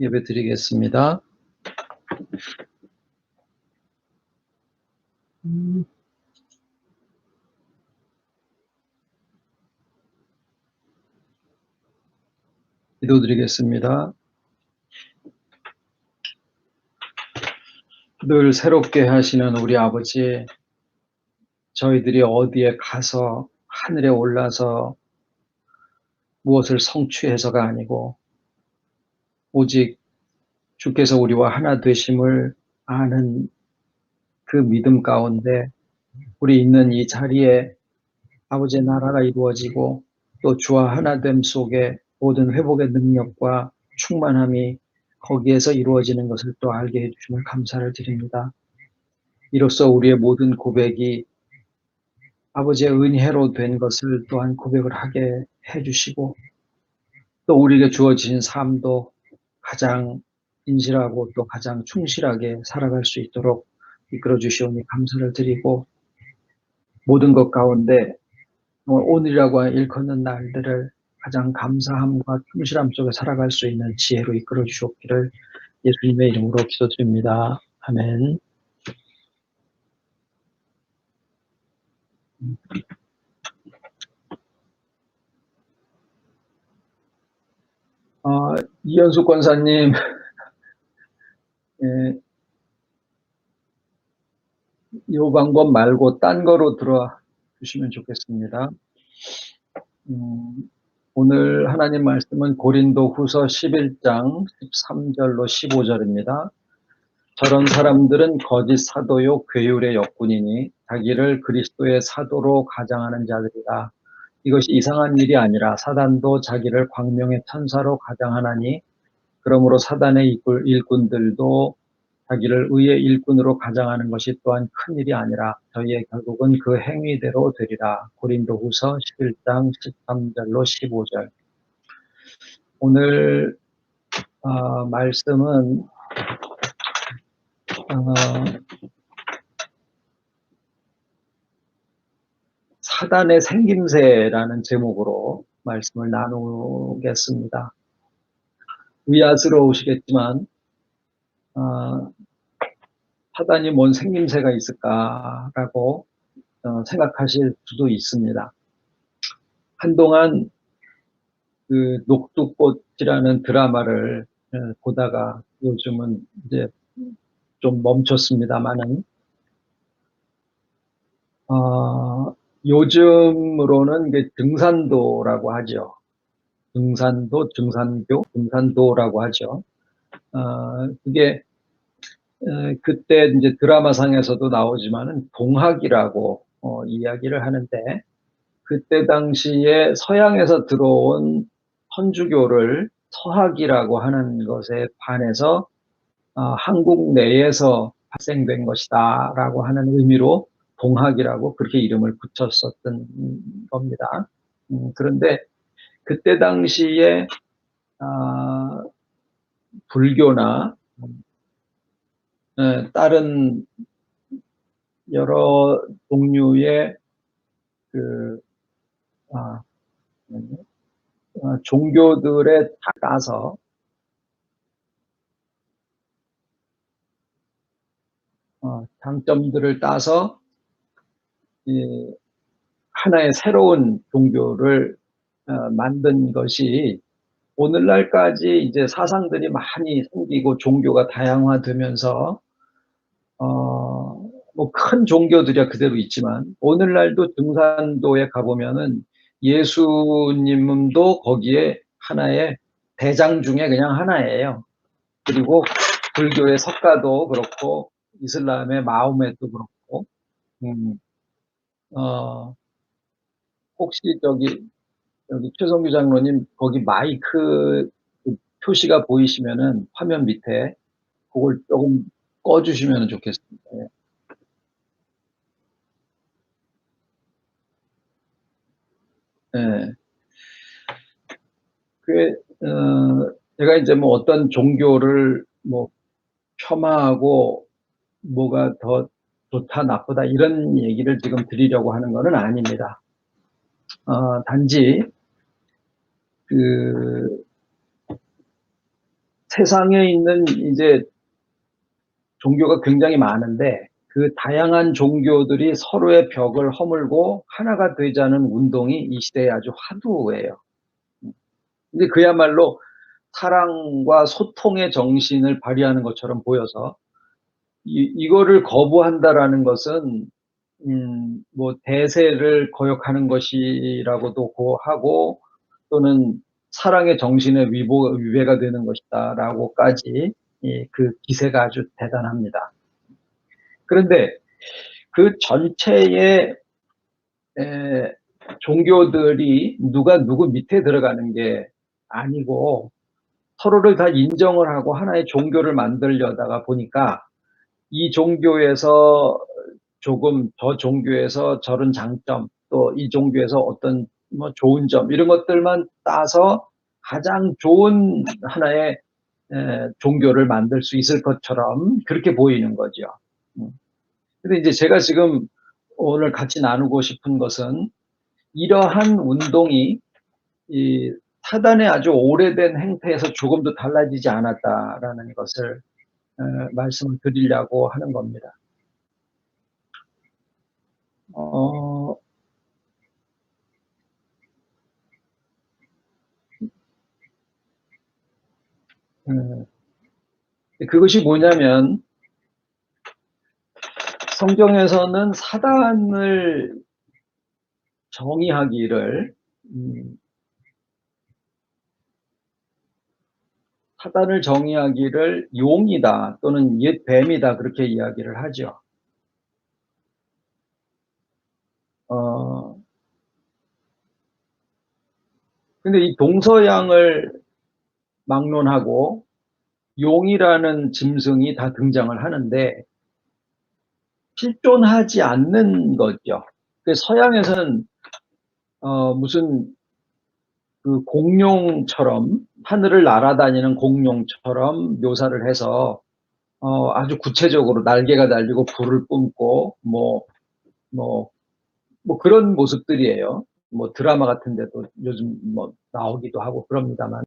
예배 드리겠습니다. 기도 드리겠습니다. 늘 새롭게 하시는 우리 아버지, 저희들이 어디에 가서 하늘에 올라서 무엇을 성취해서가 아니고 오직 주께서 우리와 하나 되심을 아는 그 믿음 가운데 우리 있는 이 자리에 아버지의 나라가 이루어지고 또 주와 하나됨 속에 모든 회복의 능력과 충만함이 거기에서 이루어지는 것을 또 알게 해주시면 감사를 드립니다. 이로써 우리의 모든 고백이 아버지의 은혜로 된 것을 또한 고백을 하게 해주시고 또 우리에게 주어진 삶도 가장 인실하고 또 가장 충실하게 살아갈 수 있도록 이끌어 주시오니 감사를 드리고 모든 것 가운데 오늘이라고 일컫는 날들을 가장 감사함과 충실함 속에 살아갈 수 있는 지혜로 이끌어 주시옵기를 예수님의 이름으로 기도드립니다. 아멘. 이현숙 권사님, 예, 이 방법 말고 딴 거로 들어와 주시면 좋겠습니다. 오늘 하나님 말씀은 고린도 후서 11장 13절로 15절입니다. 저런 사람들은 거짓 사도요 괴율의 역군이니 자기를 그리스도의 사도로 가장하는 자들이라. 이것이 이상한 일이 아니라 사단도 자기를 광명의 천사로 가장하나니 그러므로 사단의 일꾼들도 자기를 의의 일꾼으로 가장하는 것이 또한 큰일이 아니라 저희의 결국은 그 행위대로 되리라. 고린도후서 11장 13절로 15절. 오늘 말씀은 사단의 생김새라는 제목으로 말씀을 나누겠습니다. 의아스러우시겠지만 사단이 뭔 생김새가 있을까라고 생각하실 수도 있습니다. 한동안 그 녹두꽃이라는 드라마를 보다가 요즘은 이제 좀 멈췄습니다만은 요즘으로는 이게 등산도라고 하죠. 등산도라고 하죠. 그게 그때 이제 드라마상에서도 나오지만은 동학이라고 이야기를 하는데 그때 당시에 서양에서 들어온 천주교를 서학이라고 하는 것에 반해서 한국 내에서 발생된 것이다라고 하는 의미로 동학이라고 그렇게 이름을 붙였었던 겁니다. 그런데 그때 당시에 불교나 다른 여러 종류의 그 종교들에 따라서 장점들을 따서 하나의 새로운 종교를 만든 것이 오늘날까지 이제 사상들이 많이 생기고 종교가 다양화되면서 뭐 큰 종교들이야 그대로 있지만 오늘날도 등산도에 가보면은 예수님도 거기에 하나의 대장 중에 그냥 하나예요. 그리고 불교의 석가도 그렇고 이슬람의 마호메도 그렇고 혹시 여기 최성규 장로님 거기 마이크 그 표시가 보이시면은 화면 밑에 그걸 조금 꺼주시면 좋겠습니다. 네. 제가 이제 뭐 어떤 종교를 뭐 폄하하고 뭐가 더 좋다 나쁘다 이런 얘기를 지금 드리려고 하는 것은 아닙니다. 단지 세상에 있는 이제 종교가 굉장히 많은데 그 다양한 종교들이 서로의 벽을 허물고 하나가 되자는 운동이 이 시대에 아주 화두예요. 근데 그야말로 사랑과 소통의 정신을 발휘하는 것처럼 보여서 이거를 거부한다라는 것은 뭐 대세를 거역하는 것이라고도 하고 또는 사랑의 정신에 위배가 되는 것이다라고까지 그 기세가 아주 대단합니다. 그런데 그 전체의 종교들이 누가 누구 밑에 들어가는 게 아니고 서로를 다 인정을 하고 하나의 종교를 만들려다가 보니까 이 종교에서 조금 저 종교에서 저런 장점 또 이 종교에서 어떤 뭐 좋은 점 이런 것들만 따서 가장 좋은 하나의 종교를 만들 수 있을 것처럼 그렇게 보이는 거죠. 근데 이제 제가 지금 오늘 같이 나누고 싶은 것은 이러한 운동이 이 사단의 아주 오래된 행태에서 조금도 달라지지 않았다라는 것을 말씀을 드리려고 하는 겁니다. 그것이 뭐냐면 성경에서는 사단을 정의하기를 용이다 또는 옛 뱀이다 그렇게 이야기를 하죠. 근데 이 동서양을 막론하고 용이라는 짐승이 다 등장을 하는데 실존하지 않는 거죠. 서양에서는 무슨 그 공룡처럼 하늘을 날아다니는 공룡처럼 묘사를 해서 아주 구체적으로 날개가 달리고 불을 뿜고 뭐 그런 모습들이에요. 뭐 드라마 같은 데도 요즘 뭐 나오기도 하고 그럽니다만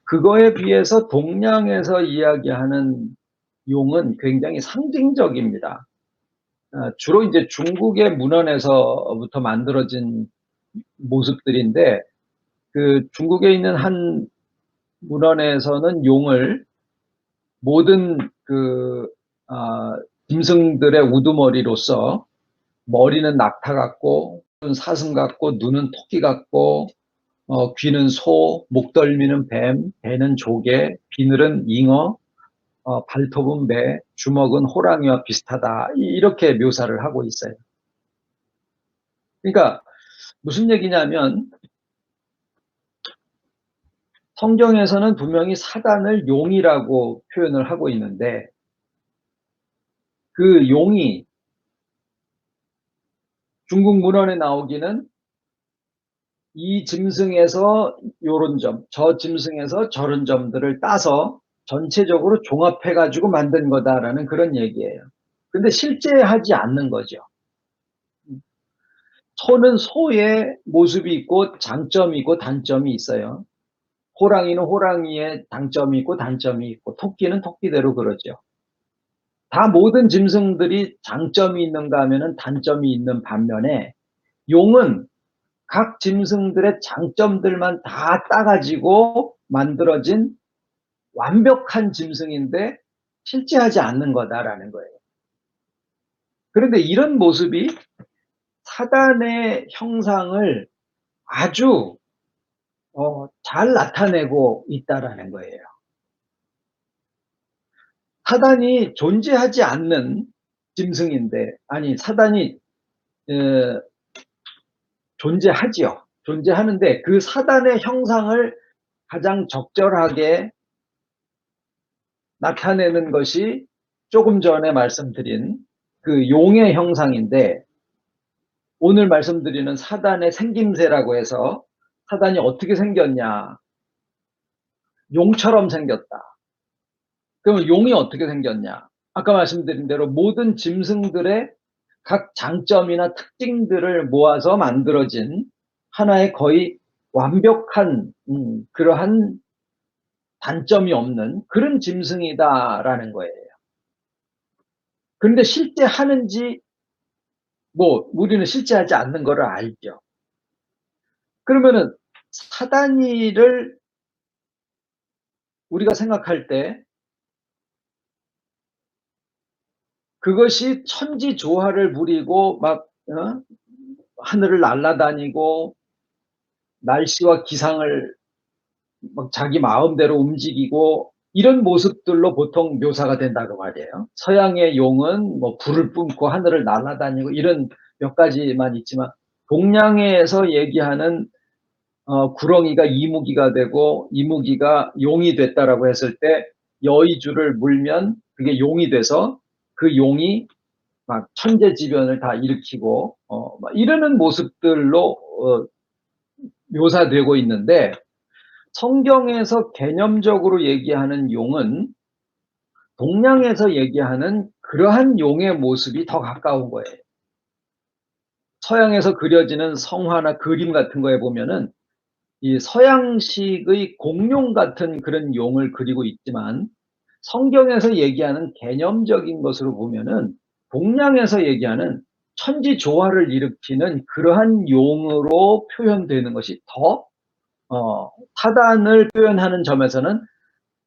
그거에 비해서 동양에서 이야기하는 용은 굉장히 상징적입니다. 주로 이제 중국의 문헌에서부터 만들어진 모습들인데 그 중국에 있는 한 문헌에서는 용을 모든 그 짐승들의 우두머리로서 머리는 낙타 같고 사슴 같고 눈은 토끼 같고 귀는 소, 목덜미는 뱀, 배는 조개, 비늘은 잉어, 발톱은 매, 주먹은 호랑이와 비슷하다 이렇게 묘사를 하고 있어요. 그러니까 무슨 얘기냐면 성경에서는 분명히 사단을 용이라고 표현을 하고 있는데 그 용이 중국 문헌에 나오기는 이 짐승에서 요런 점, 저 짐승에서 저런 점들을 따서 전체적으로 종합해 가지고 만든 거다라는 그런 얘기예요. 근데 실제 하지 않는 거죠. 소는 소의 모습이 있고 장점이 있고 단점이 있어요. 호랑이는 호랑이의 장점이 있고 단점이 있고 토끼는 토끼대로 그러죠. 다 모든 짐승들이 장점이 있는가 하면은 단점이 있는 반면에 용은 각 짐승들의 장점들만 다 따가지고 만들어진 완벽한 짐승인데 실제하지 않는 거다라는 거예요. 그런데 이런 모습이 사단의 형상을 아주 잘 나타내고 있다라는 거예요. 사단이 존재하지 않는 짐승인데 아니 사단이 존재하지요. 존재하는데 그 사단의 형상을 가장 적절하게 나타내는 것이 조금 전에 말씀드린 그 용의 형상인데 오늘 말씀드리는 사단의 생김새라고 해서 사단이 어떻게 생겼냐. 용처럼 생겼다. 그러면 용이 어떻게 생겼냐. 아까 말씀드린 대로 모든 짐승들의 각 장점이나 특징들을 모아서 만들어진 하나의 거의 완벽한 그러한 단점이 없는 그런 짐승이다라는 거예요. 그런데 실제 하는지 뭐 우리는 실제 하지 않는 거를 알죠. 그러면은 사단이를 우리가 생각할 때 그것이 천지조화를 부리고 막 하늘을 날아다니고 날씨와 기상을 막 자기 마음대로 움직이고 이런 모습들로 보통 묘사가 된다고 말이에요. 서양의 용은 뭐 불을 뿜고 하늘을 날아다니고 이런 몇 가지만 있지만 동양에서 얘기하는 구렁이가 이무기가 되고 이무기가 용이 됐다라고 했을 때 여의주를 물면 그게 용이 돼서 그 용이 막 천재지변을 다 일으키고 막 이러는 모습들로 묘사되고 있는데 성경에서 개념적으로 얘기하는 용은 동양에서 얘기하는 그러한 용의 모습이 더 가까운 거예요. 서양에서 그려지는 성화나 그림 같은 거에 보면은 이 서양식의 공룡 같은 그런 용을 그리고 있지만 성경에서 얘기하는 개념적인 것으로 보면은 동양에서 얘기하는 천지조화를 일으키는 그러한 용으로 표현되는 것이 더 타단을 표현하는 점에서는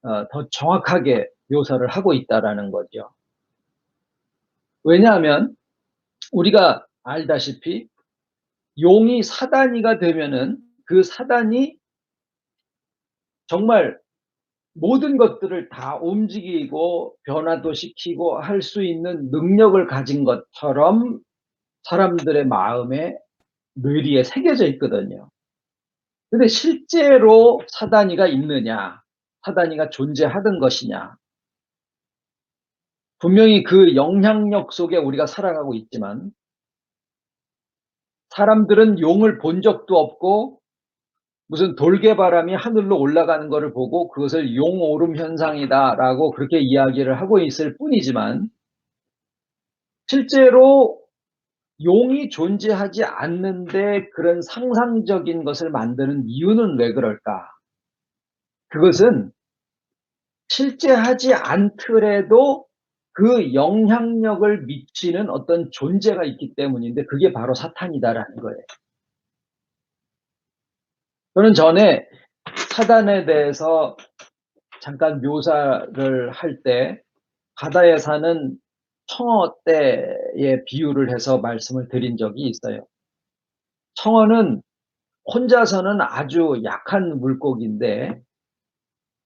더 정확하게 묘사를 하고 있다라는 거죠. 왜냐하면 우리가 알다시피 용이 사단이가 되면은 그 사단이 정말 모든 것들을 다 움직이고 변화도 시키고 할 수 있는 능력을 가진 것처럼 사람들의 마음에 뇌리에 새겨져 있거든요. 근데 실제로 사단이가 있느냐, 사단이가 존재하던 것이냐, 분명히 그 영향력 속에 우리가 살아가고 있지만 사람들은 용을 본 적도 없고 무슨 돌개바람이 하늘로 올라가는 것을 보고 그것을 용오름 현상이다라고 그렇게 이야기를 하고 있을 뿐이지만 실제로 용이 존재하지 않는데 그런 상상적인 것을 만드는 이유는 왜 그럴까? 그것은 실제 하지 않더라도 그 영향력을 미치는 어떤 존재가 있기 때문인데 그게 바로 사탄이다라는 거예요. 저는 전에 사단에 대해서 잠깐 묘사를 할 때 바다에 사는 청어떼의 비유를 해서 말씀을 드린 적이 있어요. 청어는 혼자서는 아주 약한 물고기인데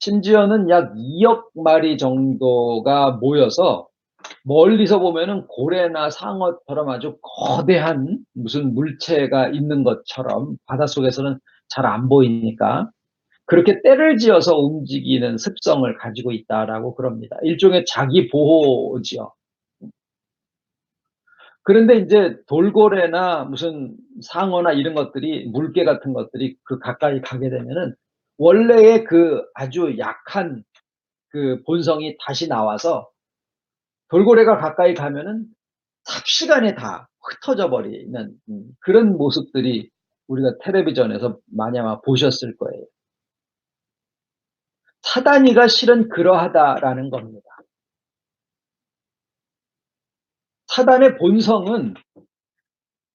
심지어는 약 2억 마리 정도가 모여서 멀리서 보면은 고래나 상어처럼 아주 거대한 무슨 물체가 있는 것처럼 바닷속에서는 잘 안 보이니까 그렇게 떼를 지어서 움직이는 습성을 가지고 있다라고 그럽니다. 일종의 자기 보호지요. 그런데 이제 돌고래나 무슨 상어나 이런 것들이 물개 같은 것들이 그 가까이 가게 되면은 원래의 그 아주 약한 그 본성이 다시 나와서 돌고래가 가까이 가면은 삽시간에 다 흩어져 버리는 그런 모습들이 우리가 텔레비전에서 많이 아마 보셨을 거예요. 사단이가 실은 그러하다라는 겁니다. 사단의 본성은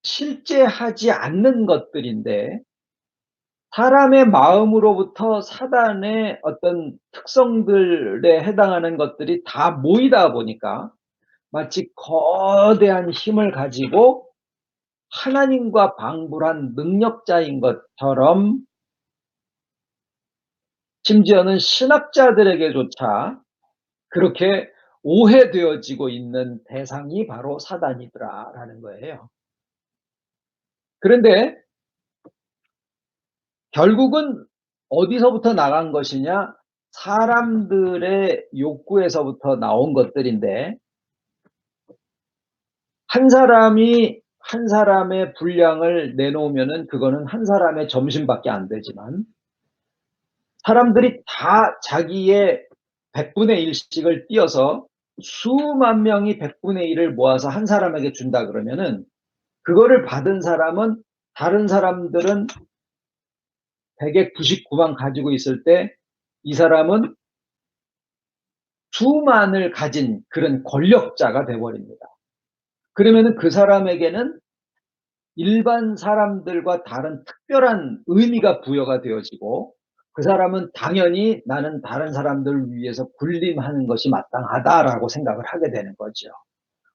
실제 하지 않는 것들인데 사람의 마음으로부터 사단의 어떤 특성들에 해당하는 것들이 다 모이다 보니까 마치 거대한 힘을 가지고 하나님과 방불한 능력자인 것처럼 심지어는 신학자들에게조차 그렇게 오해되어지고 있는 대상이 바로 사단이더라라는 거예요. 그런데 결국은 어디서부터 나간 것이냐? 사람들의 욕구에서부터 나온 것들인데 한 사람이 한 사람의 분량을 내놓으면은 그거는 한 사람의 점심밖에 안 되지만 사람들이 다 자기의 100분의 1씩을 띄어서 수만 명이 100분의 1을 모아서 한 사람에게 준다 그러면은 그거를 받은 사람은 다른 사람들은 199만 가지고 있을 때 이 사람은 수만을 가진 그런 권력자가 돼 버립니다. 그러면은 그 사람에게는 일반 사람들과 다른 특별한 의미가 부여가 되어지고 그 사람은 당연히 '나는 다른 사람들을 위해서 군림하는 것이 마땅하다.'라고 생각을 하게 되는 거죠.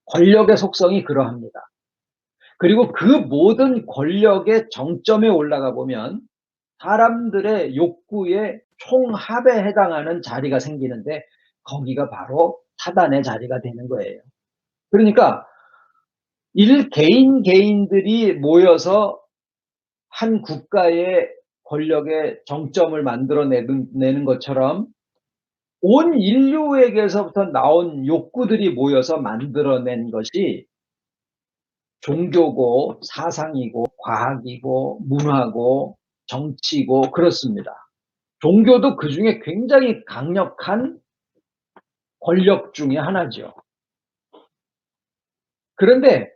권력의 속성이 그러합니다. 그리고 그 모든 권력의 정점에 올라가 보면 사람들의 욕구의 총합에 해당하는 자리가 생기는데 거기가 바로 사단의 자리가 되는 거예요. 그러니까 개인들이 모여서 한 국가의 권력의 정점을 만들어 내는 것처럼 온 인류에게서부터 나온 욕구들이 모여서 만들어낸 것이 종교고 사상이고 과학이고 문화고 정치고 그렇습니다. 종교도 그중에 굉장히 강력한 권력 중의 하나죠. 그런데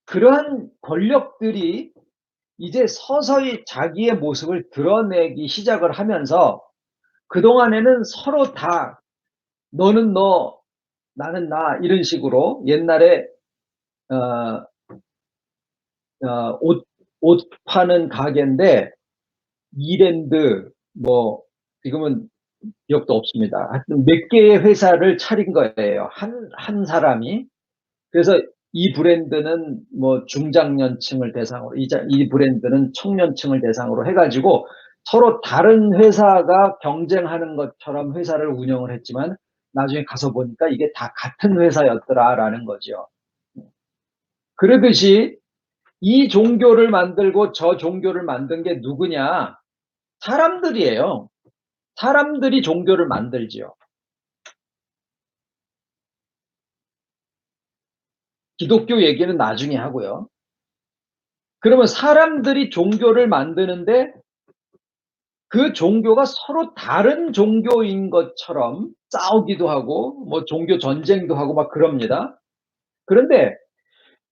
그러한 권력들이 이제 서서히 자기의 모습을 드러내기 시작을 하면서 그동안에는 서로 다 너는 너, 나는 나 이런 식으로 옛날에 어, 옷 파는 가게인데 이랜드 뭐 지금은 기억도 없습니다. 하여튼 몇 개의 회사를 차린 거예요. 한 사람이. 그래서 이 브랜드는 뭐 중장년층을 대상으로, 이 브랜드는 청년층을 대상으로 해가지고 서로 다른 회사가 경쟁하는 것처럼 회사를 운영을 했지만 나중에 가서 보니까 이게 다 같은 회사였더라라는 거죠. 그러듯이 이 종교를 만들고 저 종교를 만든 게 누구냐? 사람들이에요. 사람들이 종교를 만들지요. 기독교 얘기는 나중에 하고요. 그러면 사람들이 종교를 만드는데 그 종교가 서로 다른 종교인 것처럼 싸우기도 하고 뭐 종교 전쟁도 하고 막 그럽니다. 그런데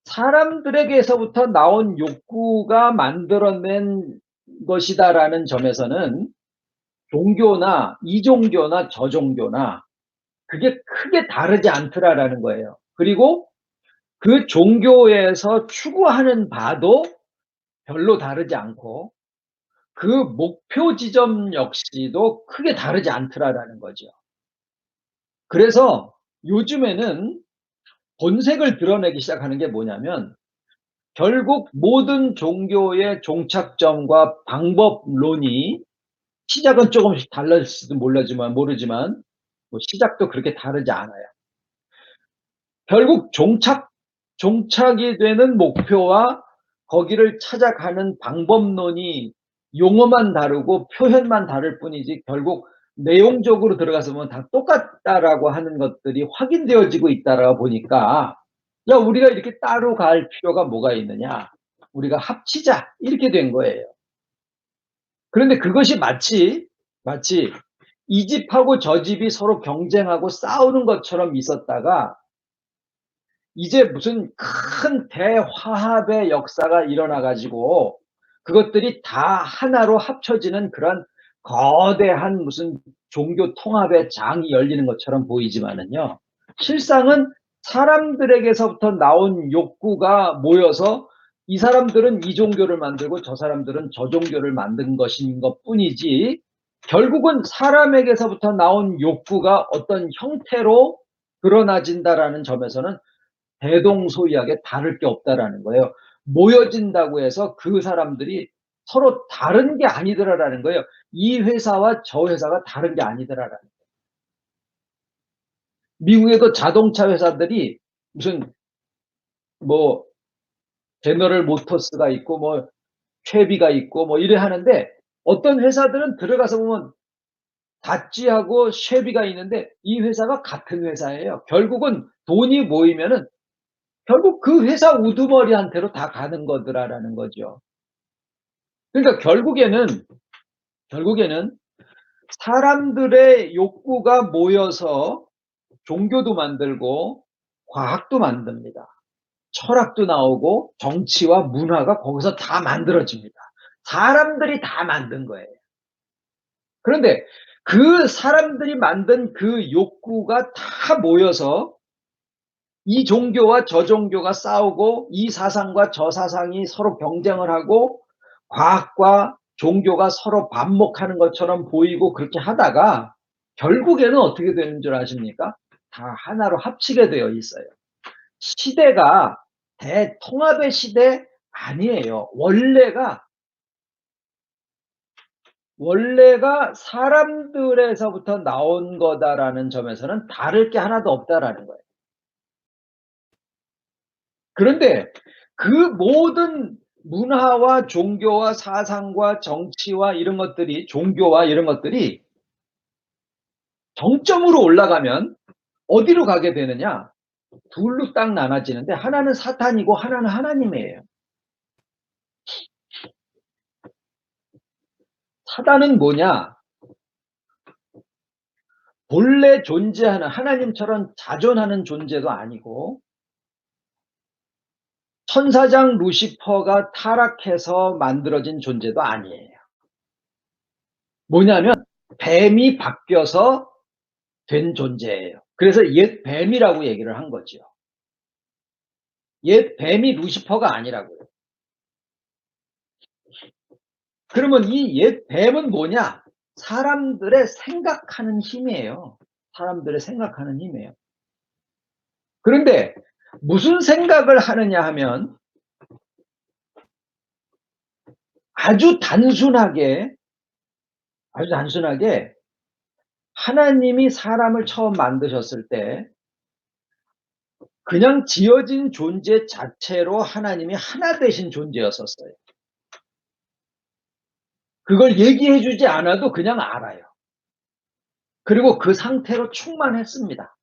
사람들에게서부터 나온 욕구가 만들어낸 것이다라는 점에서는 종교나 이 종교나 저 종교나 그게 크게 다르지 않더라라는 거예요. 그리고 그 종교에서 추구하는 바도 별로 다르지 않고 그 목표 지점 역시도 크게 다르지 않더라라는 거죠. 그래서 요즘에는 본색을 드러내기 시작하는 게 뭐냐면 결국 모든 종교의 종착점과 방법론이 시작은 조금씩 달라질지도 모르지만 뭐 시작도 그렇게 다르지 않아요. 결국 종착이 되는 목표와 거기를 찾아가는 방법론이 용어만 다르고 표현만 다를 뿐이지 결국 내용적으로 들어가서 보면 다 똑같다라고 하는 것들이 확인되어지고 있다라고 보니까 야, 우리가 이렇게 따로 갈 필요가 뭐가 있느냐? 우리가 합치자. 이렇게 된 거예요. 그런데 그것이 마치 이 집하고 저 집이 서로 경쟁하고 싸우는 것처럼 있었다가 이제 무슨 큰 대화합의 역사가 일어나 가지고 그것들이 다 하나로 합쳐지는 그런 거대한 무슨 종교 통합의 장이 열리는 것처럼 보이지만은요. 실상은 사람들에게서부터 나온 욕구가 모여서 이 사람들은 이 종교를 만들고 저 사람들은 저 종교를 만든 것인 것뿐이지 결국은 사람에게서부터 나온 욕구가 어떤 형태로 드러나진다라는 점에서는 대동소이하게 다를 게 없다라는 거예요. 모여진다고 해서 그 사람들이 서로 다른 게 아니더라라는 거예요. 이 회사와 저 회사가 다른 게 아니더라라는 거예요. 미국에도 자동차 회사들이 무슨 뭐 제너럴 모터스가 있고 뭐 쉐비가 있고 뭐 이래 하는데 어떤 회사들은 들어가서 보면 다찌하고 쉐비가 있는데 이 회사가 같은 회사예요. 결국은 돈이 모이면은 결국 그 회사 우두머리한테로 다 가는 거더라라는 거죠. 그러니까 결국에는 사람들의 욕구가 모여서 종교도 만들고 과학도 만듭니다. 철학도 나오고 정치와 문화가 거기서 다 만들어집니다. 사람들이 다 만든 거예요. 그런데 그 사람들이 만든 그 욕구가 다 모여서 이 종교와 저 종교가 싸우고 이 사상과 저 사상이 서로 경쟁을 하고 과학과 종교가 서로 반목하는 것처럼 보이고 그렇게 하다가 결국에는 어떻게 되는 줄 아십니까? 다 하나로 합치게 되어 있어요. 시대가 대통합의 시대 아니에요. 원래가 사람들에서부터 나온 거다라는 점에서는 다를 게 하나도 없다라는 거예요. 그런데 그 모든 문화와 종교와 사상과 정치와 이런 것들이 종교와 이런 것들이 정점으로 올라가면 어디로 가게 되느냐? 둘로 딱 나눠지는데 하나는 사탄이고 하나는 하나님이에요. 사단은 뭐냐? 본래 존재하는 하나님처럼 자존하는 존재도 아니고 천사장 루시퍼가 타락해서 만들어진 존재도 아니에요. 뭐냐면 뱀이 바뀌어서 된 존재예요. 그래서 옛 뱀이라고 얘기를 한 거죠. 옛 뱀이 루시퍼가 아니라고요. 그러면 이 옛 뱀은 뭐냐? 사람들의 생각하는 힘이에요. 사람들의 생각하는 힘이에요. 그런데 무슨 생각을 하느냐 하면 아주 단순하게 하나님이 사람을 처음 만드셨을 때 그냥 지어진 존재 자체로 하나님이 하나 되신 존재였었어요. 그걸 얘기해 주지 않아도 그냥 알아요. 그리고 그 상태로 충만했습니다.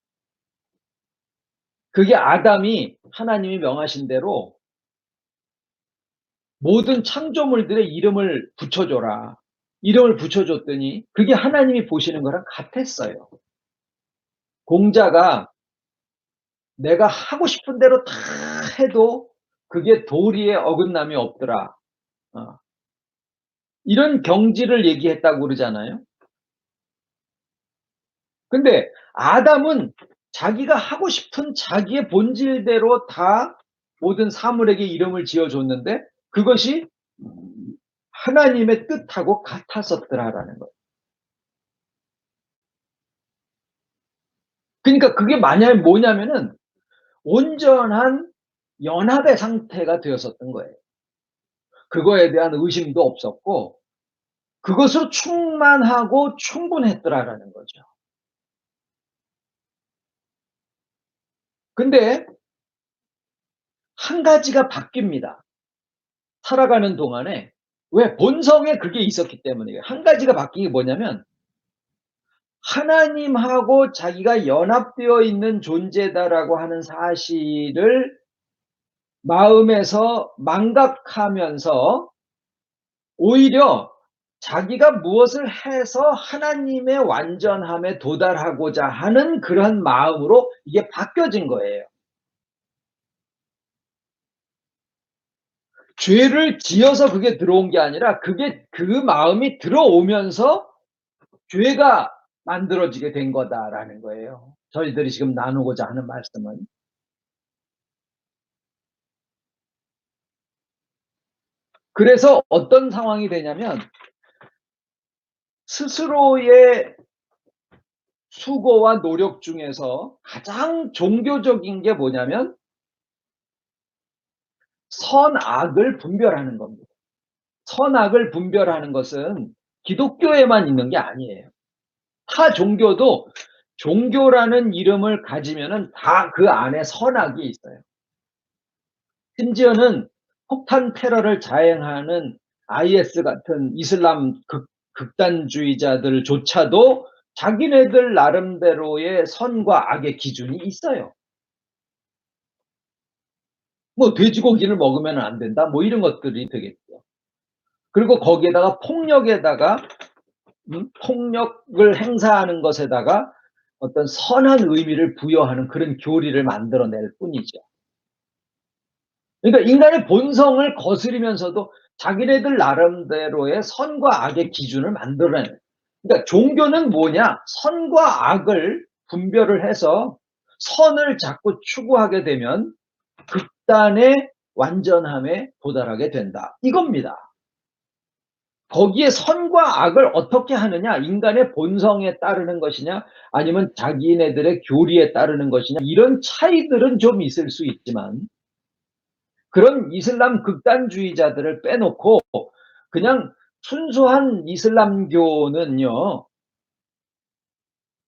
그게 아담이 하나님이 명하신 대로 모든 창조물들의 이름을 붙여줘라. 이름을 붙여줬더니 그게 하나님이 보시는 거랑 같았어요. 공자가 내가 하고 싶은 대로 다 해도 그게 도리에 어긋남이 없더라. 어. 이런 경지를 얘기했다고 그러잖아요. 근데 아담은 자기가 하고 싶은 자기의 본질대로 다 모든 사물에게 이름을 지어줬는데 그것이 하나님의 뜻하고 같았었더라라는 거예요. 그러니까 그게 만약에 뭐냐면은 온전한 연합의 상태가 되었었던 거예요. 그거에 대한 의심도 없었고 그것으로 충만하고 충분했더라라는 거죠. 근데 한 가지가 바뀝니다. 살아가는 동안에. 왜? 본성에 그게 있었기 때문이에요. 한 가지가 바뀐 게 뭐냐면 하나님하고 자기가 연합되어 있는 존재다라고 하는 사실을 마음에서 망각하면서 오히려 자기가 무엇을 해서 하나님의 완전함에 도달하고자 하는 그런 마음으로 이게 바뀌어진 거예요. 죄를 지어서 그게 들어온 게 아니라 그게 그 마음이 들어오면서 죄가 만들어지게 된 거다라는 거예요. 저희들이 지금 나누고자 하는 말씀은. 그래서 어떤 상황이 되냐면 스스로의 수고와 노력 중에서 가장 종교적인 게 뭐냐면 선악을 분별하는 겁니다. 선악을 분별하는 것은 기독교에만 있는 게 아니에요. 타 종교도 종교라는 이름을 가지면은 다 그 안에 선악이 있어요. 심지어는 폭탄 테러를 자행하는 IS 같은 이슬람 극단주의자들조차도 자기네들 나름대로의 선과 악의 기준이 있어요. 뭐 돼지고기를 먹으면 안 된다 뭐 이런 것들이 되겠죠. 그리고 거기에다가 폭력을 행사하는 것에다가 어떤 선한 의미를 부여하는 그런 교리를 만들어낼 뿐이죠. 그러니까 인간의 본성을 거스리면서도 자기네들 나름대로의 선과 악의 기준을 만들어내는. 그러니까 종교는 뭐냐? 선과 악을 분별을 해서 선을 자꾸 추구하게 되면 극단의 완전함에 도달하게 된다. 이겁니다. 거기에 선과 악을 어떻게 하느냐? 인간의 본성에 따르는 것이냐? 아니면 자기네들의 교리에 따르는 것이냐? 이런 차이들은 좀 있을 수 있지만 그런 이슬람 극단주의자들을 빼놓고 그냥 순수한 이슬람교는요,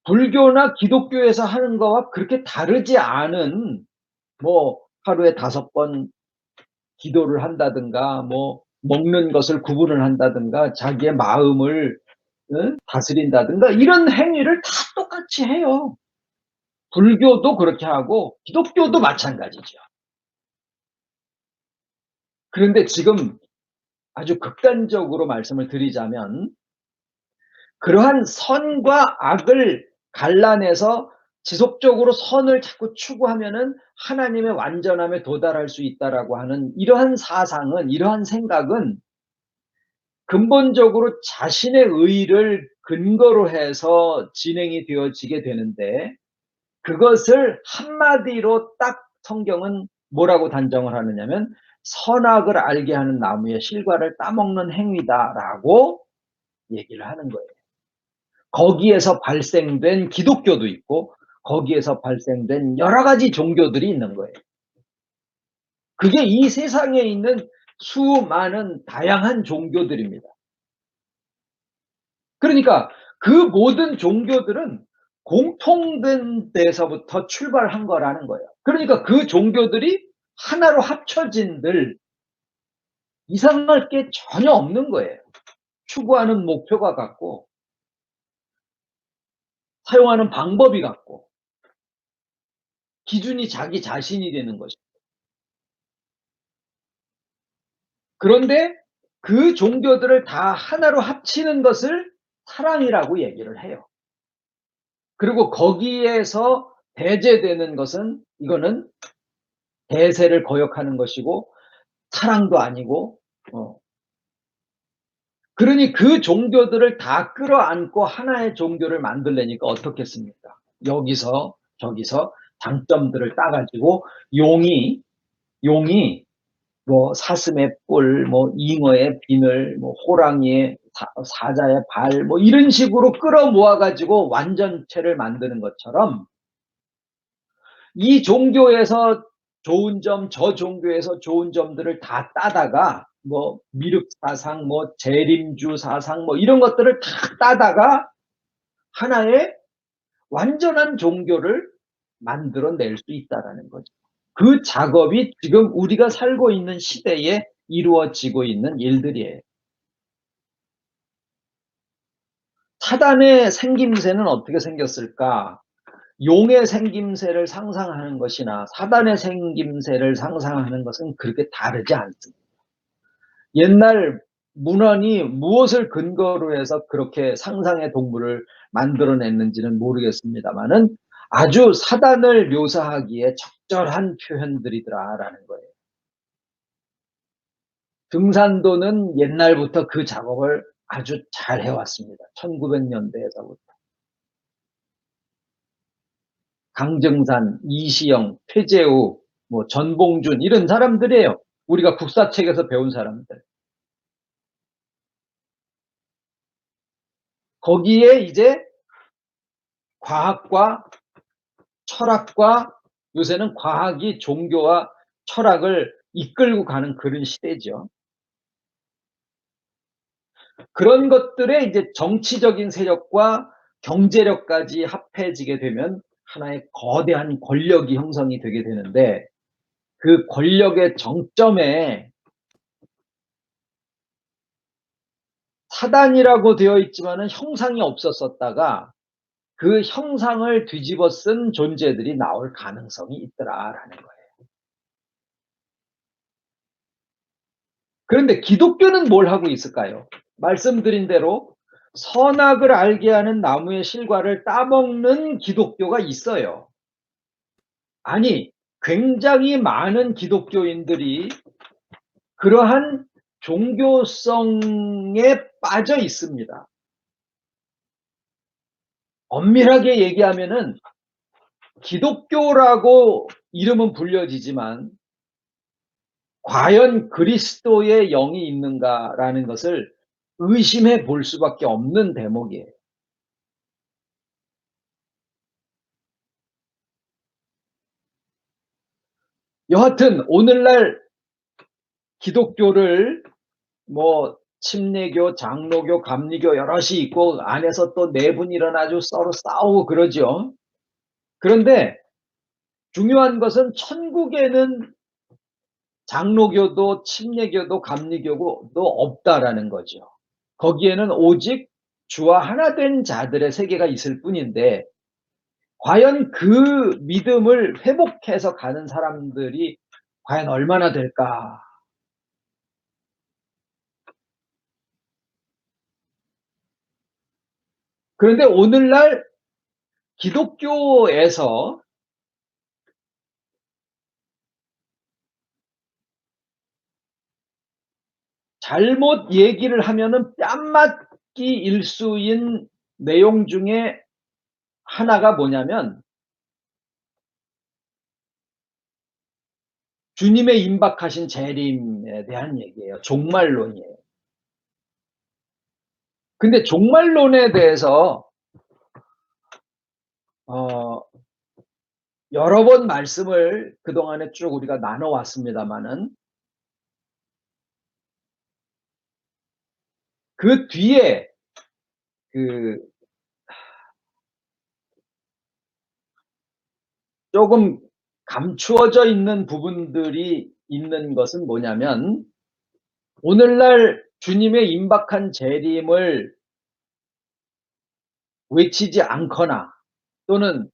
불교나 기독교에서 하는 거와 그렇게 다르지 않은, 뭐 하루에 5번 기도를 한다든가, 뭐 먹는 것을 구분을 한다든가, 자기의 마음을 다스린다든가, 이런 행위를 다 똑같이 해요. 불교도 그렇게 하고 기독교도 마찬가지죠. 그런데 지금 아주 극단적으로 말씀을 드리자면, 그러한 선과 악을 갈라내서 지속적으로 선을 자꾸 추구하면은 하나님의 완전함에 도달할 수 있다라고 하는 이러한 사상은, 이러한 생각은 근본적으로 자신의 의의를 근거로 해서 진행이 되어지게 되는데, 그것을 한마디로 딱 성경은 뭐라고 단정을 하느냐면 선악을 알게 하는 나무의 실과를 따먹는 행위다라고 얘기를 하는 거예요. 거기에서 발생된 기독교도 있고 거기에서 발생된 여러 가지 종교들이 있는 거예요. 그게 이 세상에 있는 수많은 다양한 종교들입니다. 그러니까 그 모든 종교들은 공통된 데서부터 출발한 거라는 거예요. 그러니까 그 종교들이 하나로 합쳐진들 이상할 게 전혀 없는 거예요. 추구하는 목표가 같고 사용하는 방법이 같고 기준이 자기 자신이 되는 것이죠. 그런데 그 종교들을 다 하나로 합치는 것을 사랑이라고 얘기를 해요. 그리고 거기에서 배제되는 것은, 이거는 대세를 거역하는 것이고 사랑도 아니고, 그러니 그 종교들을 다 끌어안고 하나의 종교를 만들려니까 어떻겠습니까? 여기서 저기서 장점들을 따가지고 용이 뭐 사슴의 뿔, 뭐 잉어의 비늘, 뭐 호랑이의 사자의 발, 뭐 이런 식으로 끌어모아 가지고 완전체를 만드는 것처럼, 이 종교에서 좋은 점, 저 종교에서 좋은 점들을 다 따다가 뭐 미륵 사상, 뭐 재림주 사상, 뭐 이런 것들을 다 따다가 하나의 완전한 종교를 만들어낼 수 있다라는 거죠. 그 작업이 지금 우리가 살고 있는 시대에 이루어지고 있는 일들이에요. 사단의 생김새는 어떻게 생겼을까? 용의 생김새를 상상하는 것이나 사단의 생김새를 상상하는 것은 그렇게 다르지 않습니다. 옛날 문헌이 무엇을 근거로 해서 그렇게 상상의 동물을 만들어냈는지는 모르겠습니다만은 아주 사단을 묘사하기에 적절한 표현들이더라라는 거예요. 등산도는 옛날부터 그 작업을 아주 잘 해왔습니다. 1900년대에서부터. 강정산, 이시영, 최재우, 뭐 전봉준 이런 사람들이에요. 우리가 국사책에서 배운 사람들. 거기에 이제 과학과 철학과, 요새는 과학이 종교와 철학을 이끌고 가는 그런 시대죠. 그런 것들에 이제 정치적인 세력과 경제력까지 합해지게 되면 하나의 거대한 권력이 형성이 되게 되는데, 그 권력의 정점에 사단이라고 되어 있지만은 형상이 없었었다가 그 형상을 뒤집어 쓴 존재들이 나올 가능성이 있더라라는 거예요. 그런데 기독교는 뭘 하고 있을까요? 말씀드린 대로 선악을 알게 하는 나무의 실과를 따먹는 기독교가 있어요. 아니, 굉장히 많은 기독교인들이 그러한 종교성에 빠져 있습니다. 엄밀하게 얘기하면은 기독교라고 이름은 불려지지만 과연 그리스도의 영이 있는가라는 것을 의심해 볼 수밖에 없는 대목이에요. 여하튼 오늘날 기독교를 뭐 침례교, 장로교, 감리교 여럿이 있고 안에서 또 내분이 일어나죠. 서로 싸우고 그러죠. 그런데 중요한 것은 천국에는 장로교도 침례교도 감리교도 없다라는 거죠. 거기에는 오직 주와 하나 된 자들의 세계가 있을 뿐인데 과연 그 믿음을 회복해서 가는 사람들이 과연 얼마나 될까? 그런데 오늘날 기독교에서 잘못 얘기를 하면은 뺨맞기 일수인 내용 중에 하나가 뭐냐면 주님의 임박하신 재림에 대한 얘기예요. 종말론이에요. 근데 종말론에 대해서 어 여러 번 말씀을 그동안에 쭉 우리가 나눠 왔습니다마는 그 뒤에 그 조금 감추어져 있는 부분들이 있는 것은 뭐냐면 오늘날 주님의 임박한 재림을 외치지 않거나 또는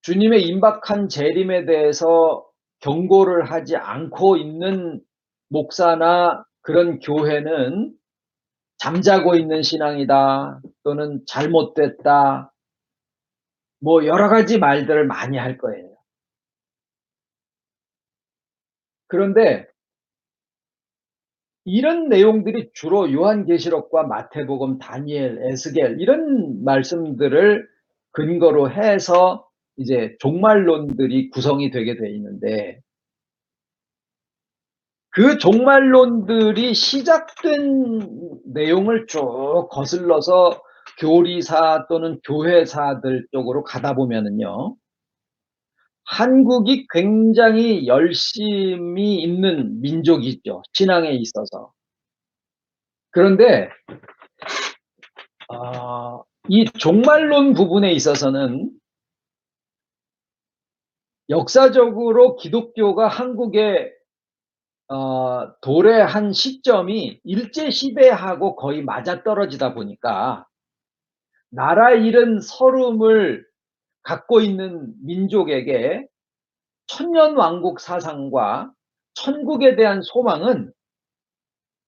주님의 임박한 재림에 대해서 경고를 하지 않고 있는 목사나 그런 교회는 잠자고 있는 신앙이다 또는 잘못됐다 뭐 여러 가지 말들을 많이 할 거예요. 그런데 이런 내용들이 주로 요한계시록과 마태복음, 다니엘, 에스겔 이런 말씀들을 근거로 해서 이제 종말론들이 구성이 되게 돼 있는데 그 종말론들이 시작된 내용을 쭉 거슬러서 교리사 또는 교회사들 쪽으로 가다 보면은요. 한국이 굉장히 열심이 있는 민족이죠, 신앙에 있어서. 그런데 이 종말론 부분에 있어서는 역사적으로 기독교가 한국에 도래한 시점이 일제시대하고 거의 맞아떨어지다 보니까 나라 잃은 서름을 갖고 있는 민족에게 천년왕국 사상과 천국에 대한 소망은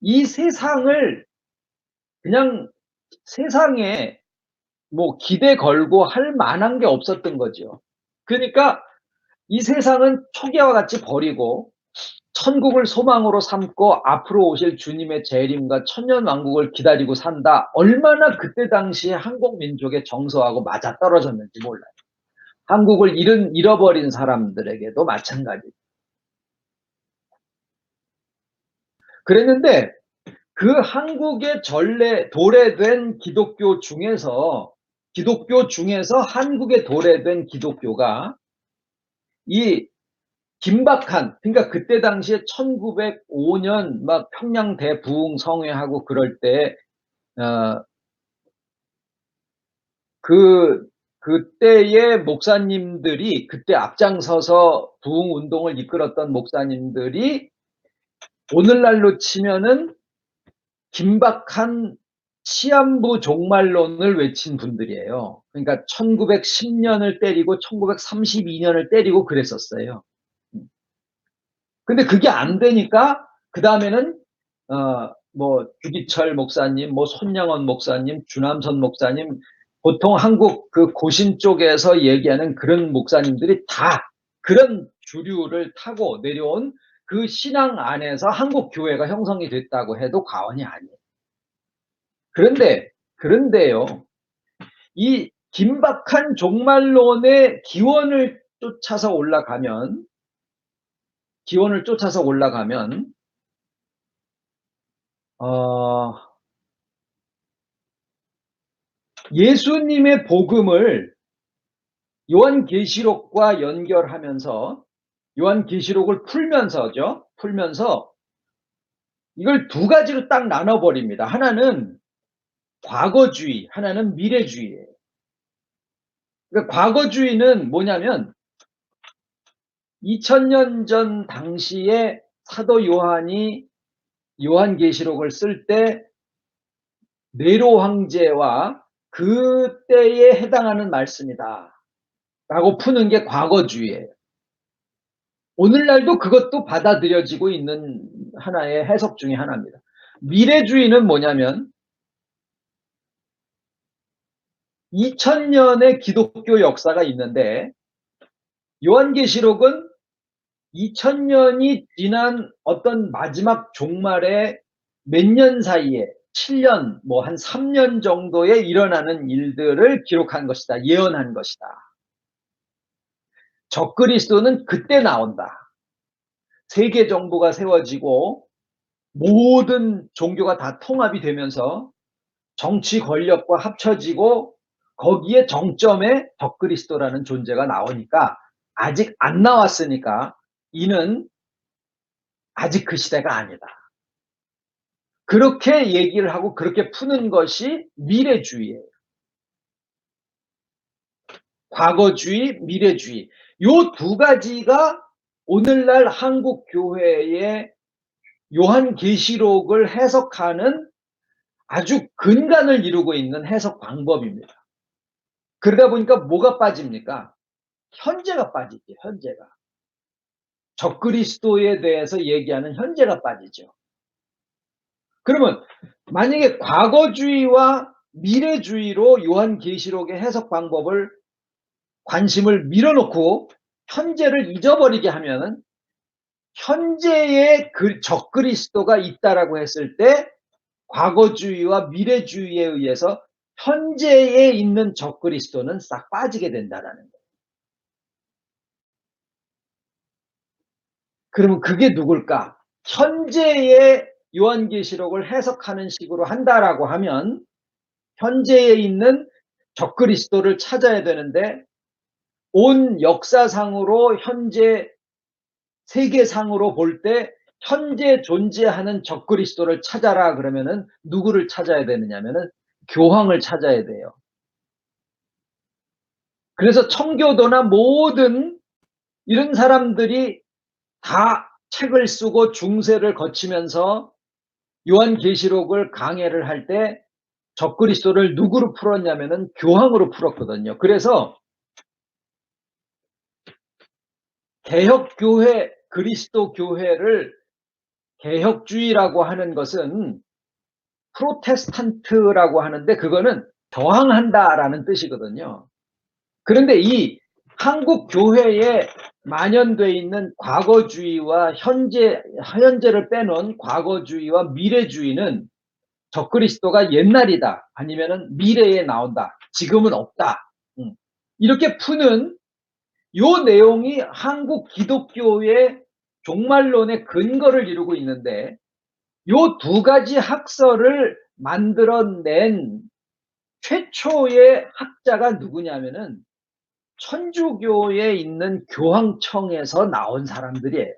이 세상을 그냥 세상에 뭐 기대 걸고 할 만한 게 없었던 거죠. 그러니까 이 세상은 초기와 같이 버리고 천국을 소망으로 삼고 앞으로 오실 주님의 재림과 천년왕국을 기다리고 산다. 얼마나 그때 당시에 한국 민족의 정서하고 맞아떨어졌는지 몰라요. 한국을 잃어버린 사람들에게도 마찬가지. 그랬는데 그 한국의 도래된 기독교 중에서 한국에 도래된 기독교가 이 긴박한 그러니까 그때 당시에 1905년 막 평양 대부흥 성회하고 그럴 때 어 그 그때의 목사님들이 그때 앞장서서 부흥 운동을 이끌었던 목사님들이 오늘날로 치면은 긴박한 시한부 종말론을 외친 분들이에요. 그러니까 1910년을 때리고 1932년을 때리고 그랬었어요. 근데 그게 안 되니까 그다음에는 뭐 주기철 목사님, 뭐 손양원 목사님, 주남선 목사님 보통 한국 그 고신 쪽에서 얘기하는 그런 목사님들이 다 그런 주류를 타고 내려온 그 신앙 안에서 한국 교회가 형성이 됐다고 해도 과언이 아니에요. 그런데요. 이 긴박한 종말론의 기원을 쫓아서 올라가면 어 예수님의 복음을 요한계시록과 연결하면서 요한계시록을 풀면서 이걸 두 가지로 딱 나눠 버립니다. 하나는 과거주의, 하나는 미래주의예요. 그러니까 과거주의는 뭐냐면 2000년 전 당시에 사도 요한이 요한계시록을 쓸 때 네로 황제와 그때에 해당하는 말씀이다 라고 푸는 게 과거주의예요. 오늘날도 그것도 받아들여지고 있는 하나의 해석 중에 하나입니다. 미래주의는 뭐냐면 2000년의 기독교 역사가 있는데 요한계시록은 2000년이 지난 어떤 마지막 종말에 몇 년 사이에 7년, 뭐 한 3년 정도에 일어나는 일들을 기록한 것이다. 예언한 것이다. 적그리스도는 그때 나온다. 세계 정부가 세워지고 모든 종교가 다 통합이 되면서 정치 권력과 합쳐지고 거기에 정점에 적그리스도라는 존재가 나오니까 아직 안 나왔으니까 이는 아직 그 시대가 아니다. 그렇게 얘기를 하고 그렇게 푸는 것이 미래주의예요. 과거주의, 미래주의. 요 두 가지가 오늘날 한국 교회의 요한계시록을 해석하는 아주 근간을 이루고 있는 해석 방법입니다. 그러다 보니까 뭐가 빠집니까? 현재가 빠지죠. 현재가. 적그리스도에 대해서 얘기하는 현재가 빠지죠. 그러면 만약에 과거주의와 미래주의로 요한계시록의 해석 방법을 관심을 밀어놓고 현재를 잊어버리게 하면은 현재의 그 적그리스도가 있다라고 했을 때 과거주의와 미래주의에 의해서 현재에 있는 적그리스도는 싹 빠지게 된다라는 거예요. 그러면 그게 누굴까? 현재의 요한계시록을 해석하는 식으로 한다라고 하면 현재에 있는 적그리스도를 찾아야 되는데 온 역사상으로 현재 세계상으로 볼 때 현재 존재하는 적그리스도를 찾아라 그러면은 누구를 찾아야 되느냐면은 교황을 찾아야 돼요. 그래서 청교도나 모든 이런 사람들이 다 책을 쓰고 중세를 거치면서 요한계시록을 강해를 할 때 적그리스도를 누구로 풀었냐면은 교황으로 풀었거든요. 그래서 개혁교회, 그리스도 교회를 개혁주의라고 하는 것은 프로테스탄트라고 하는데 그거는 저항한다라는 뜻이거든요. 그런데 이 한국 교회에 만연돼 있는 과거주의와 현재를 빼놓은 과거주의와 미래주의는 적그리스도가 옛날이다 아니면은 미래에 나온다 지금은 없다 이렇게 푸는 요 내용이 한국 기독교의 종말론의 근거를 이루고 있는데 요 두 가지 학설을 만들어낸 최초의 학자가 누구냐면은 천주교에 있는 교황청에서 나온 사람들이에요.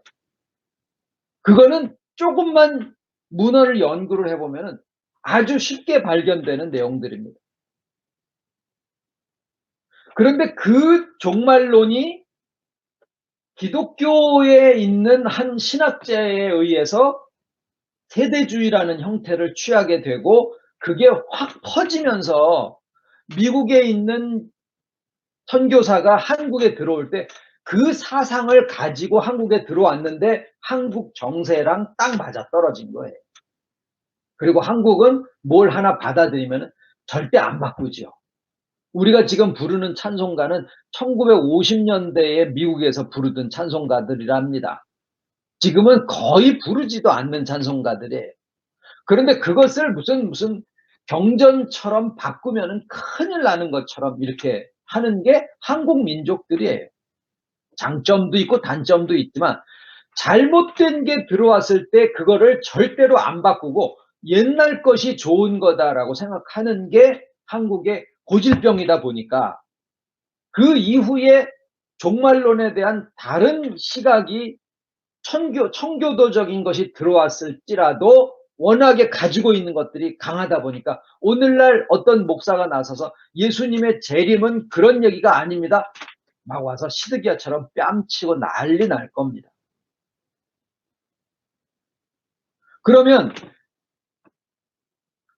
그거는 조금만 문헌을 연구를 해보면은 아주 쉽게 발견되는 내용들입니다. 그런데 그 종말론이 기독교에 있는 한 신학자에 의해서 세대주의라는 형태를 취하게 되고 그게 확 퍼지면서 미국에 있는 선교사가 한국에 들어올 때 그 사상을 가지고 한국에 들어왔는데 한국 정세랑 딱 맞아떨어진 거예요. 그리고 한국은 뭘 하나 받아들이면 절대 안 바꾸죠. 우리가 지금 부르는 찬송가는 1950년대에 미국에서 부르던 찬송가들이랍니다. 지금은 거의 부르지도 않는 찬송가들이에요. 그런데 그것을 무슨 경전처럼 바꾸면은 큰일 나는 것처럼 이렇게 하는 게 한국 민족들이에요. 장점도 있고 단점도 있지만 잘못된 게 들어왔을 때 그거를 절대로 안 바꾸고 옛날 것이 좋은 거다라고 생각하는 게 한국의 고질병이다 보니까 그 이후에 종말론에 대한 다른 시각이 청교도적인 것이 들어왔을지라도 워낙에 가지고 있는 것들이 강하다 보니까 오늘날 어떤 목사가 나서서 예수님의 재림은 그런 얘기가 아닙니다. 막 와서 시드기야처럼 뺨치고 난리 날 겁니다. 그러면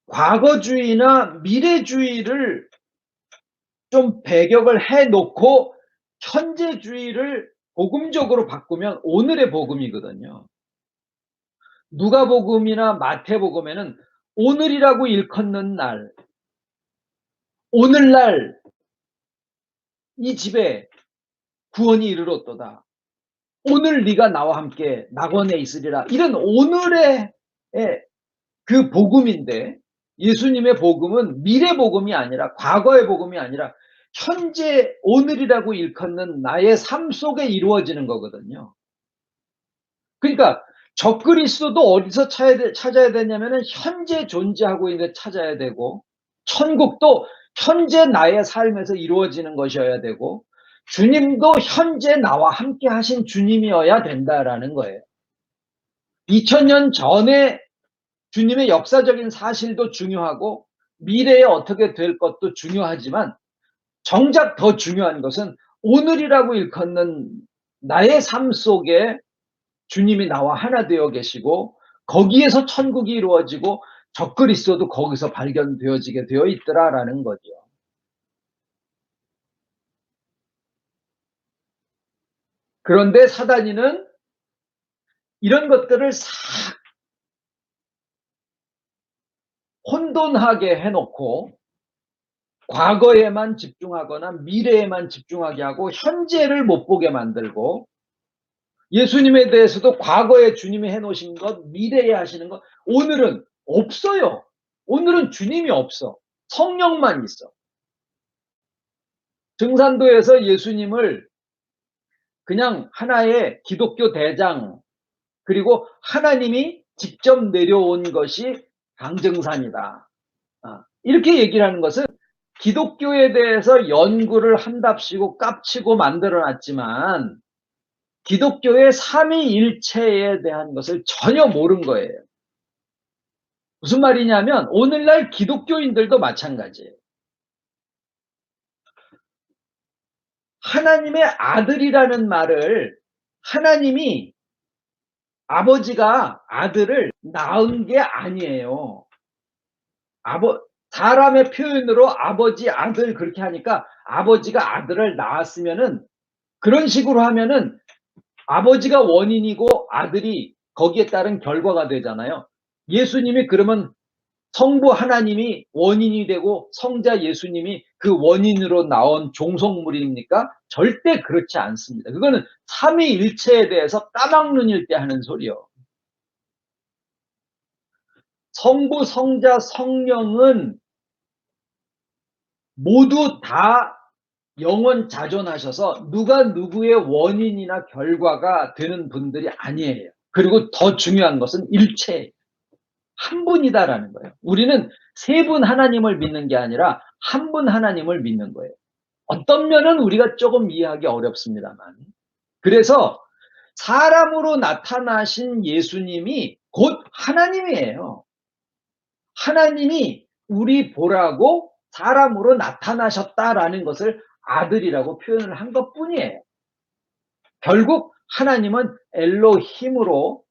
과거주의나 미래주의를 좀 배격을 해놓고 현재주의를 복음적으로 바꾸면 오늘의 복음이거든요. 누가복음이나 마태복음에는 오늘이라고 일컫는 날, 오늘날 이 집에 구원이 이르렀도다. 오늘 네가 나와 함께 낙원에 있으리라. 이런 오늘의 그 복음인데 예수님의 복음은 미래 복음이 아니라 과거의 복음이 아니라 현재 오늘이라고 일컫는 나의 삶 속에 이루어지는 거거든요. 그러니까 적그리스도도 어디서 찾아야 되냐면은 현재 존재하고 있는 데 찾아야 되고 천국도 현재 나의 삶에서 이루어지는 것이어야 되고 주님도 현재 나와 함께 하신 주님이어야 된다라는 거예요. 2000년 전에 주님의 역사적인 사실도 중요하고 미래에 어떻게 될 것도 중요하지만 정작 더 중요한 것은 오늘이라고 일컫는 나의 삶 속에 주님이 나와 하나 되어 계시고 거기에서 천국이 이루어지고 적그리스도도 거기서 발견되어지게 되어 있더라라는 거죠. 그런데 사단이는 이런 것들을 싹 혼돈하게 해놓고 과거에만 집중하거나 미래에만 집중하게 하고 현재를 못 보게 만들고 예수님에 대해서도 과거에 주님이 해놓으신 것, 미래에 하시는 것, 오늘은 없어요. 오늘은 주님이 없어. 성령만 있어. 증산도에서 예수님을 그냥 하나의 기독교 대장, 그리고 하나님이 직접 내려온 것이 강증산이다. 이렇게 얘기를 하는 것은 기독교에 대해서 연구를 한답시고 깝치고 만들어놨지만 기독교의 삼위일체에 대한 것을 전혀 모른 거예요. 무슨 말이냐면 오늘날 기독교인들도 마찬가지예요. 하나님의 아들이라는 말을 하나님이 아버지가 아들을 낳은 게 아니에요. 사람의 표현으로 아버지, 아들 그렇게 하니까 아버지가 아들을 낳았으면은 그런 식으로 하면은 아버지가 원인이고 아들이 거기에 따른 결과가 되잖아요. 예수님이 그러면 성부 하나님이 원인이 되고 성자 예수님이 그 원인으로 나온 종속물입니까? 절대 그렇지 않습니다. 그거는 삼위일체에 대해서 까막눈일 때 하는 소리요. 성부, 성자, 성령은 모두 다 영원 자존하셔서 누가 누구의 원인이나 결과가 되는 분들이 아니에요. 그리고 더 중요한 것은 일체예요. 한 분이다라는 거예요. 우리는 세 분 하나님을 믿는 게 아니라 한 분 하나님을 믿는 거예요. 어떤 면은 우리가 조금 이해하기 어렵습니다만. 그래서 사람으로 나타나신 예수님이 곧 하나님이에요. 하나님이 우리 보라고 사람으로 나타나셨다라는 것을 아들이라고 표현을 한 것뿐이에요. 결국 하나님은 엘로힘으로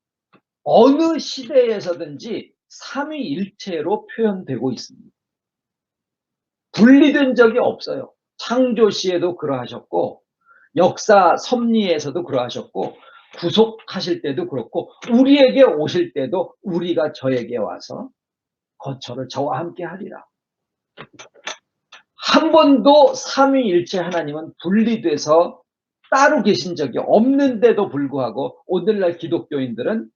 어느 시대에서든지 삼위일체로 표현되고 있습니다. 분리된 적이 없어요. 창조 시에도 그러하셨고 역사 섭리에서도 그러하셨고 구속하실 때도 그렇고 우리에게 오실 때도 우리가 저에게 와서 거처를 저와 함께 하리라. 한 번도 삼위일체 하나님은 분리돼서 따로 계신 적이 없는데도 불구하고 오늘날 기독교인들은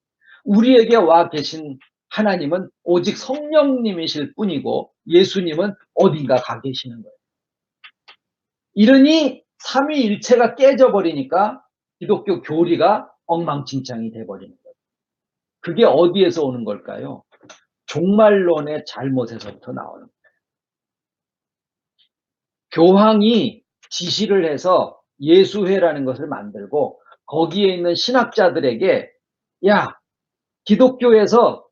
우리에게 와 계신 하나님은 오직 성령님이실 뿐이고 예수님은 어딘가 가 계시는 거예요. 이러니 삼위일체가 깨져버리니까 기독교 교리가 엉망진창이 돼버리는 거예요. 그게 어디에서 오는 걸까요? 종말론의 잘못에서부터 나오는 거예요. 교황이 지시를 해서 예수회라는 것을 만들고 거기에 있는 신학자들에게 야, 기독교에서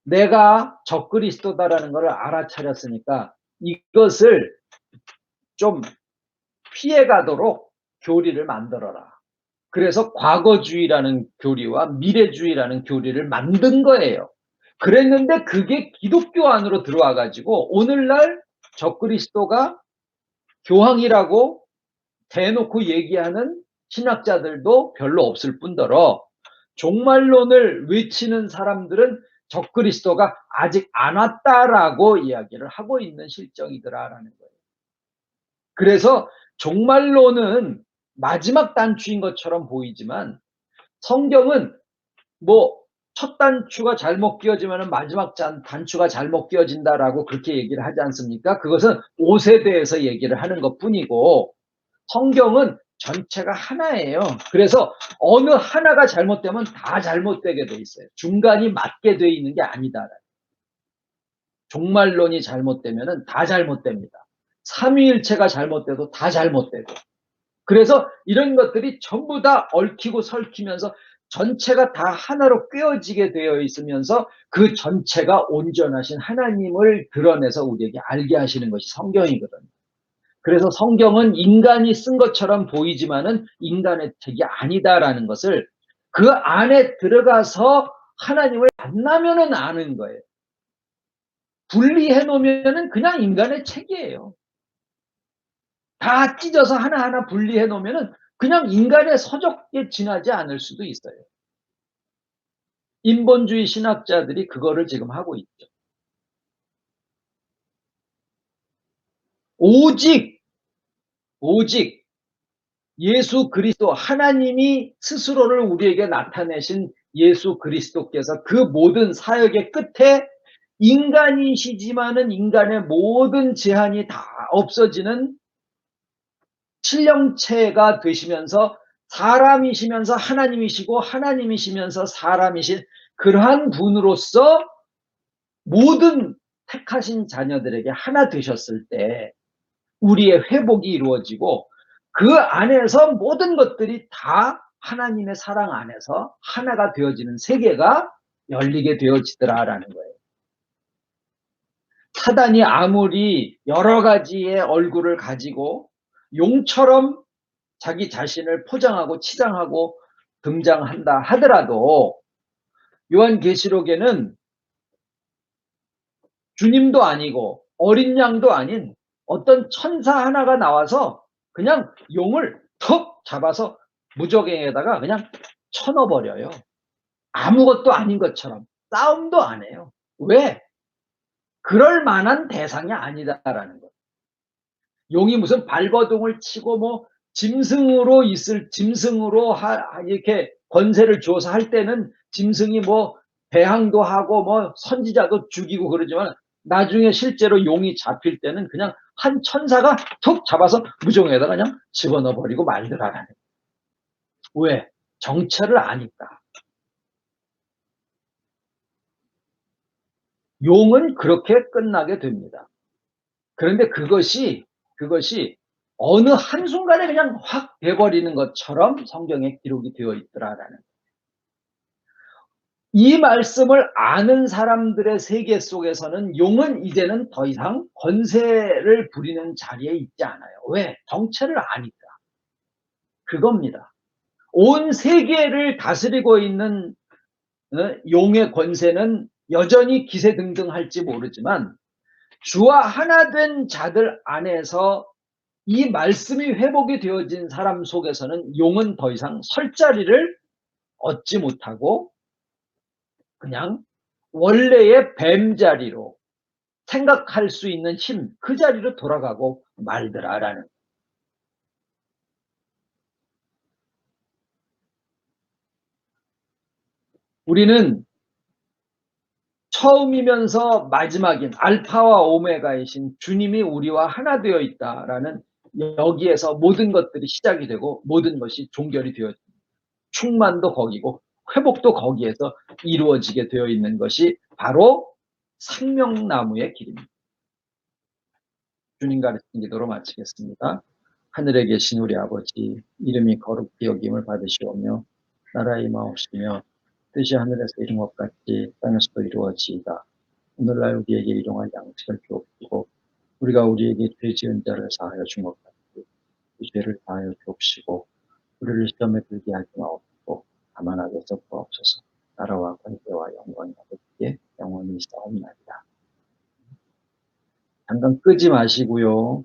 내가 적그리스도다라는 것을 알아차렸으니까 이것을 좀 피해가도록 교리를 만들어라. 그래서 과거주의라는 교리와 미래주의라는 교리를 만든 거예요. 그랬는데 그게 기독교 안으로 들어와 가지고 오늘날 적그리스도가 교황이라고 대놓고 얘기하는 신학자들도 별로 없을 뿐더러 종말론을 외치는 사람들은 적그리스도가 아직 안 왔다라고 이야기를 하고 있는 실정이더라라는 거예요. 그래서 종말론은 마지막 단추인 것처럼 보이지만 성경은 뭐 첫 단추가 잘못 끼워지면 마지막 단추가 잘못 끼워진다라고 그렇게 얘기를 하지 않습니까? 그것은 옷에 대해서 얘기를 하는 것뿐이고 성경은 전체가 하나예요. 그래서 어느 하나가 잘못되면 다 잘못되게 돼 있어요. 중간이 맞게 돼 있는 게 아니다. 종말론이 잘못되면 다 잘못됩니다. 삼위일체가 잘못돼도 다 잘못되고. 그래서 이런 것들이 전부 다 얽히고 설키면서 전체가 다 하나로 꿰어지게 되어 있으면서 그 전체가 온전하신 하나님을 드러내서 우리에게 알게 하시는 것이 성경이거든요. 그래서 성경은 인간이 쓴 것처럼 보이지만은 인간의 책이 아니다라는 것을 그 안에 들어가서 하나님을 만나면은 아는 거예요. 분리해 놓으면은 그냥 인간의 책이에요. 다 찢어서 하나하나 분리해 놓으면은 그냥 인간의 서적에 지나지 않을 수도 있어요. 인본주의 신학자들이 그거를 지금 하고 있죠. 오직 예수 그리스도 하나님이 스스로를 우리에게 나타내신 예수 그리스도께서 그 모든 사역의 끝에 인간이시지만은 인간의 모든 제한이 다 없어지는 신령체가 되시면서 사람이시면서 하나님이시고 하나님이시면서 사람이신 그러한 분으로서 모든 택하신 자녀들에게 하나 되셨을 때 우리의 회복이 이루어지고 그 안에서 모든 것들이 다 하나님의 사랑 안에서 하나가 되어지는 세계가 열리게 되어지더라라는 거예요. 사단이 아무리 여러 가지의 얼굴을 가지고 용처럼 자기 자신을 포장하고 치장하고 등장한다 하더라도 요한계시록에는 주님도 아니고 어린 양도 아닌 어떤 천사 하나가 나와서 그냥 용을 턱 잡아서 무저갱에다가 그냥 쳐넣어버려요. 아무것도 아닌 것처럼 싸움도 안 해요. 왜? 그럴 만한 대상이 아니다라는 거예요. 용이 무슨 발버둥을 치고 뭐 짐승으로 이렇게 권세를 줘서 할 때는 짐승이 뭐 배항도 하고 뭐 선지자도 죽이고 그러지만 나중에 실제로 용이 잡힐 때는 그냥 한 천사가 툭 잡아서 무정에다 그냥 집어넣어 버리고 말더라라는 거예요. 왜? 정체를 아니까. 용은 그렇게 끝나게 됩니다. 그런데 그것이 어느 한순간에 그냥 확 돼버리는 것처럼 성경에 기록이 되어 있더라라는. 이 말씀을 아는 사람들의 세계 속에서는 용은 이제는 더 이상 권세를 부리는 자리에 있지 않아요. 왜? 정체를 아니까. 그겁니다. 온 세계를 다스리고 있는 용의 권세는 여전히 기세등등할지 모르지만 주와 하나 된 자들 안에서 이 말씀이 회복이 되어진 사람 속에서는 용은 더 이상 설 자리를 얻지 못하고 그냥 원래의 뱀 자리로 생각할 수 있는 힘, 그 자리로 돌아가고 말더라라는. 우리는 처음이면서 마지막인 알파와 오메가이신 주님이 우리와 하나 되어 있다라는 여기에서 모든 것들이 시작이 되고 모든 것이 종결이 되어 충만도 거기고 회복도 거기에서 이루어지게 되어 있는 것이 바로 생명나무의 길입니다. 주님 가르친 기도로 마치겠습니다. 하늘에 계신 우리 아버지, 이름이 거룩히 여김을 받으시오며 나라의 임하옵시며 뜻이 하늘에서 이룬 것 같이 땅에서도 이루어지이다. 오늘날 우리에게 일용할 양식을 주옵시고 우리가 우리에게 죄 지은 자를 사하여 준 것 같이 그 죄를 사하여 주옵시고 우리를 시험에 들게 하지 마옵시고 다만 악에서 구하옵소서. 나라와 권세와 영광이 아버지께 영원히 있사옵나이다. 잠깐 끄지 마시고요.